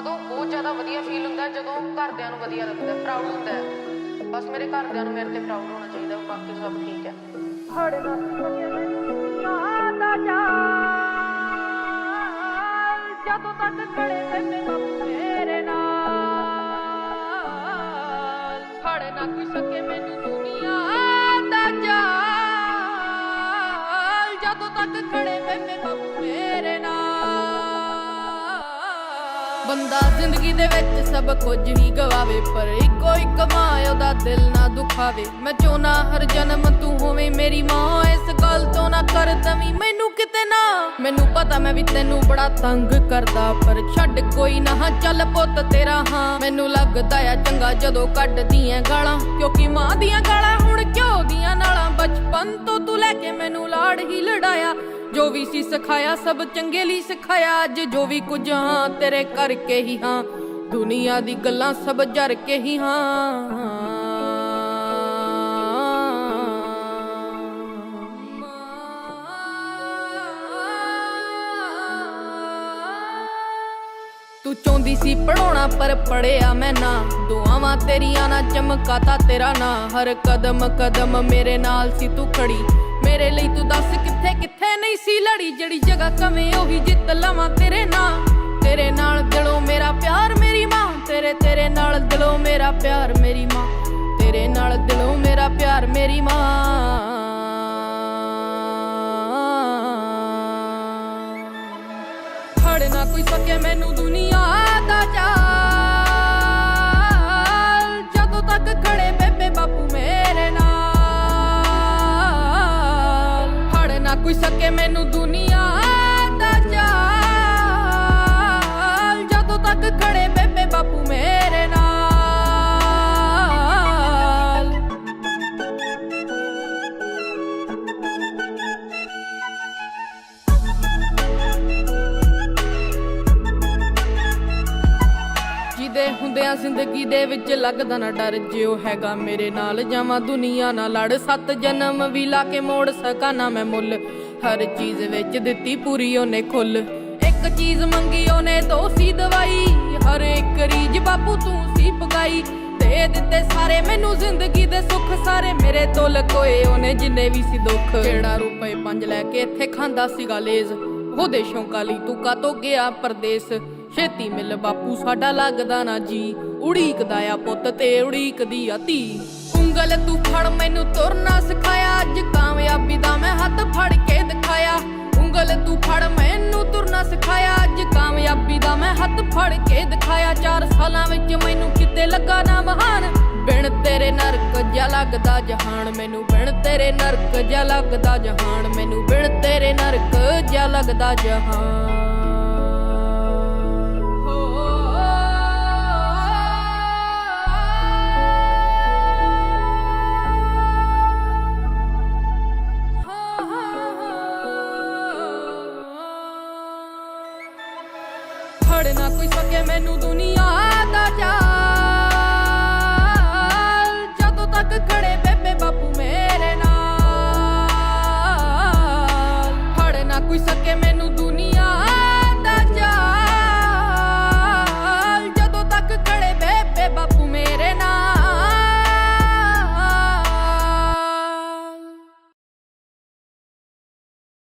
ਉਦੋਂ ਬਹੁਤ ਜ਼ਿਆਦਾ ਵਧੀਆ ਫੀਲ ਹੁੰਦਾ ਜਦੋਂ ਘਰਦਿਆਂ ਨੂੰ ਵਧੀਆ ਲੱਗਦਾ, ਪ੍ਰਾਊਡ ਹੁੰਦਾ ਹੈ। ਬਸ ਮੇਰੇ ਘਰਦਿਆਂ ਨੂੰ ਮੇਰੇ ਤੇ ਪ੍ਰਾਊਡ ਹੋਣਾ ਚਾਹੀਦਾ, ਬਾਕੀ ਸਭ ਠੀਕ ਹੈ। ਜਦੋਂ ਤੱਕ ਖੜੇ ਬੇਬੇ ਬਾਪੂ ਮੇਰੇ ਨਾਲ, ਫੜ ਨਾ ਕੋਈ ਸਕੇ ਮੈਨੂੰ ਦੁਨੀਆ ਦਾ ਜਾਲ। ਜਦੋਂ ਤੱਕ ਖੜੇ ਬੇਬੇ ਬਾਪੂ ਮੇਰੇ ਨਾਲ। ਬੰਦਾ ਜ਼ਿੰਦਗੀ ਦੇ ਵਿੱਚ ਸਭ ਕੁਝ ਹੀ ਗਵਾਵੇ, ਪਰ ਇੱਕੋ ਇੱਕ ਮਾਂ ਉਹਦਾ ਦਿਲ ਨਾ ਦੁਖਾਵੇ। ਮੈਂ ਚਾਹੁੰਦਾ ਹਰ ਜਨਮ ਤੂੰ ਹੋਵੇਂ ਮੇਰੀ ਮਾਂ, ਇਸ ਗੱਲ ਤੋਂ ਨਾ ਕਰ ਦਵੀਂ ਮੈਨੂੰ ਕਿਤੇ ਨਾ। ਮੈਨੂੰ ਪਤਾ ਮੈਂ ਵੀ ਤੈਨੂੰ ਬੜਾ ਤੰਗ ਕਰਦਾ, ਪਰ ਛੱਡ ਕੋਈ ਨਾ, ਹਾਂ ਚੱਲ ਪੁੱਤ ਤੇਰਾ ਹਾਂ। ਮੈਨੂੰ ਲੱਗਦਾ ਆ ਚੰਗਾ ਜਦੋਂ ਕੱਢਦੀਆਂ ਗਾਲਾਂ, ਕਿਉਂਕਿ ਮਾਂ ਦੀਆਂ ਗਾਲਾਂ ਹੁਣ ਘਿਓ ਦੀਆਂ ਨਾਲਾਂ। ਬਚਪਨ ਤੋਂ ਤੂੰ ਲੈ ਕੇ ਮੈਨੂੰ ਲਾੜ ਹੀ ਲੜਾਇਆ, ਜੋ ਵੀ ਸੀ ਸਿਖਾਇਆ ਸਭ ਚੰਗੇ ਲਈ ਸਿਖਾਇਆ। ਅੱਜ ਜੋ ਵੀ ਕੁਝ ਹਾਂ ਤੇਰੇ ਕਰਕੇ ਹੀ ਹਾਂ, ਦੁਨੀਆ ਦੀ ਗੱਲਾਂ ਸਭ ਜਰ ਕੇ ਹੀ ਹਾਂ। ਤੂੰ ਚਾਹੁੰਦੀ ਸੀ ਪੜਾਉਣਾ ਪਰ ਪੜਿਆ ਮੈਂ ਨਾ, ਦੁਆਵਾਂ ਤੇਰੀਆਂ ਨਾ ਚਮਕਾਤਾ ਤੇਰਾ ਨਾ। ਹਰ ਕਦਮ ਕਦਮ ਮੇਰੇ ਨਾਲ ਸੀ ਤੂੰ ਖੜੀ, ਮੇਰੇ ਲਈ ਤੂੰ ਦੱਸ ਕਿੱਥੇ ਕਿੱਥੇ ਨਹੀਂ ਸੀ ਲੜੀ। ਜਿਹੜੀ ਜਗ੍ਹਾ ਕਵੇਂ ਉਹੀ ਜਿੱਤ ਲਵਾਂ ਤੇਰੇ ਨਾਲ। ਤੇਰੇ ਨਾਲ ਦਿਲੋਂ ਮੇਰਾ ਪਿਆਰ ਮੇਰੀ ਮਾਂ, ਤੇਰੇ ਨਾਲ ਦਿਲੋਂ ਮੇਰਾ ਪਿਆਰ ਮੇਰੀ ਮਾਂ, ਤੇਰੇ ਨਾਲ ਦਿਲੋਂ ਮੇਰਾ ਪਿਆਰ ਮੇਰੀ ਮਾਂ। ਫੜ ਨਾ ਕੋਈ ਸਕੇ ਮੈਨੂੰ ਦੁਨੀਆ ਦਾ ਜਾਲ। ਜਦੋਂ ਤੱਕ ਖੜੇ ਬੇਬੇ ਬਾਪੂ ਮੇਰੇ ਨਾਲ, ਫੜ ਨਾ ਕੋਈ ਸਕੇ ਮੈਨੂੰ ਦੁਨੀਆ ਦਾ ਜਾਲ। ਜਦੋਂ ਤੱਕ ਖੜੇ ਬੇਬੇ ਬਾਪੂ ਮੇਰੇ ਨਾਲ। ਜਿਹਦੇ ਹੁੰਦਿਆਂ ਜ਼ਿੰਦਗੀ ਦੇ ਵਿੱਚ ਲੱਗਦਾ ਨਾ ਡਰ, ਜੇ ਉਹ ਹੈਗਾ ਮੇਰੇ ਨਾਲ ਜਾਵਾਂ ਦੁਨੀਆ ਨਾਲ ਲੜ। 7 ਜਨਮ ਵੀ ਲਾ ਕੇ ਮੋੜ ਸਕਾਂ ਨਾ ਮੈਂ ਮੁੱਲ, ਹਰ ਚੀਜ਼ ਵਿੱਚ ਦਿੱਤੀ ਪੂਰੀ ਉਹਨੇ ਖੁੱਲ। ਇੱਕ ਚੀਜ਼ ਮੰਗੀ ਉਹਨੇ ਦੋ ਸੀ ਦਵਾਈ, ਹਰ ਇੱਕ ਰੀਝ ਬਾਪੂ ਤੂੰ ਸੀ ਪਗਾਈ। ਦੇ ਦਿੱਤੇ ਸਾਰੇ ਮੈਨੂੰ ਜ਼ਿੰਦਗੀ ਦੇ ਸੁੱਖ, ਸਾਰੇ ਮੇਰੇ ਤੋਂ ਲਕੋਏ ਉਹਨੇ ਜਿੰਨੇ ਵੀ ਸੀ ਦੁੱਖ। ਕਿਹੜਾ ਰੁਪਏ 5 ਲੈ ਕੇ ਇੱਥੇ ਖਾਂਦਾ ਸੀਗਾ ਲੇਜ਼, ਉਹਦੇ ਸ਼ੌਂਕਾਂ ਲਈ ਤੂੰ ਕਾਤੋਂ ਗਿਆ ਪਰਦੇਸ। ਛੇਤੀ ਮਿਲ ਬਾਪੂ ਸਾਡਾ ਲੱਗਦਾ ਨਾ ਜੀ, ਉਡੀਕਦਾ ਆ ਪੁੱਤ ਤੇ ਉਡੀਕਦੀ ਆ ਧੀ। ਉਂਗਲ ਤੂੰ ਫੜ ਮੈਨੂੰ ਤੁਰਨਾ ਸਿਖਾਇਆ, ਅੱਜ ਕਾਮਯਾਬੀ ਦਾ ਮੈਂ ਹੱਥ ਫੜ ਕੇ ਦਿਖਾਇਆ। ਉਂਗਲ ਤੂੰ ਫੜ ਮੈਨੂੰ ਤੁਰਨਾ ਸਿਖਾਇਆ, ਅੱਜ ਕਾਮਯਾਬੀ ਦਾ ਮੈਂ ਹੱਥ ਫੜ ਕੇ ਦਿਖਾਇਆ। 4 ਸਾਲਾਂ ਵਿੱਚ ਮੈਨੂੰ ਕਿਤੇ ਲੱਗਾ ਨਾ ਮਹਾਨ, ਬਿਨ ਤੇਰੇ ਨਰਕ ਜਿਹਾ ਲੱਗਦਾ ਜਹਾਨ ਮੈਨੂੰ। ਬਿਨ ਤੇਰੇ ਨਰਕ ਜਿਹਾ ਲੱਗਦਾ ਜਹਾਨ ਮੈਨੂੰ, ਬਿਨ ਤੇਰੇ ਨਰਕ ਜਿਹਾ ਲੱਗਦਾ ਜਹਾਨ। ਫੜ ਨਾ ਕੋਈ ਸਕੇ ਮੈਨੂੰ ਦੁਨੀਆ ਦਾ ਜਾਲ। ਜਦੋਂ ਤੱਕ ਖੜੇ ਬੇਬੇ ਬਾਪੂ ਮੇਰੇ ਨਾਲ, ਫੜ ਨਾ ਕੋਈ ਸਕੇ ਮੈਨੂੰ